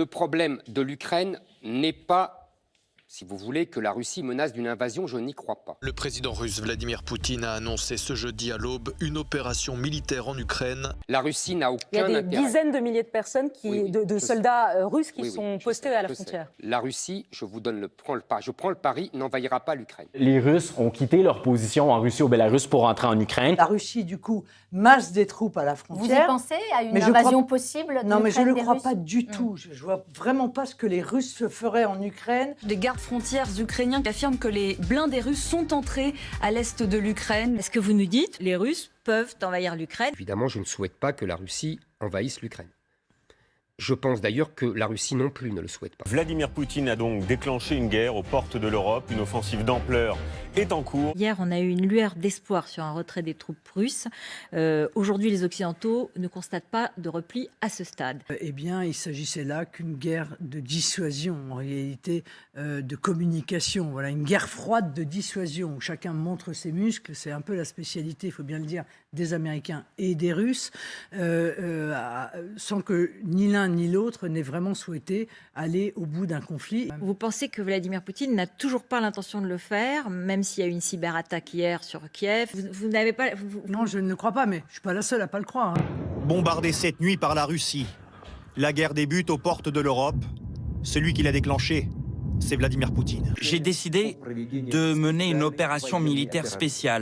Le problème de l'Ukraine n'est pas, si vous voulez, que la Russie menace d'une invasion, je n'y crois pas. Le président russe Vladimir Poutine a annoncé ce jeudi à l'aube une opération militaire en Ukraine. La Russie n'a aucun intérêt. Il y a des dizaines de milliers de personnes, de soldats russes qui sont postés à la je frontière. sais. La Russie, je prends le pari, n'envahira pas l'Ukraine. Les Russes ont quitté leur position en Russie ou Bélarus pour entrer en Ukraine. La Russie, du coup, masse des troupes à la frontière. Vous y pensez à une invasion possible de Non, mais je ne le crois Russes pas du tout. Je ne vois vraiment pas ce que les Russes feraient en Ukraine. Des gardes-frontières ukrainiens affirment que les blindés russes sont entrés à l'est de l'Ukraine. Est-ce que vous nous dites les Russes peuvent envahir l'Ukraine? Évidemment, je ne souhaite pas que la Russie envahisse l'Ukraine. Je pense d'ailleurs que la Russie non plus ne le souhaite pas. Vladimir Poutine a donc déclenché une guerre aux portes de l'Europe. Une offensive d'ampleur est en cours. Hier, on a eu une lueur d'espoir sur un retrait des troupes russes. Aujourd'hui, les Occidentaux ne constatent pas de repli à ce stade. Eh bien, il s'agissait là qu'une guerre de dissuasion, en réalité de communication. Voilà, une guerre froide de dissuasion où chacun montre ses muscles. C'est un peu la spécialité, il faut bien le dire, des Américains et des Russes, sans que ni l'un ni l'autre n'ait vraiment souhaité aller au bout d'un conflit. Vous pensez que Vladimir Poutine n'a toujours pas l'intention de le faire, même s'il y a eu une cyberattaque hier sur Kiev? Vous n'avez pas... Non, je ne le crois pas, mais je ne suis pas la seule à ne pas le croire. Bombardé cette nuit par la Russie, la guerre débute aux portes de l'Europe. Celui qui l'a déclenchée, c'est Vladimir Poutine. J'ai décidé de mener une opération militaire spéciale.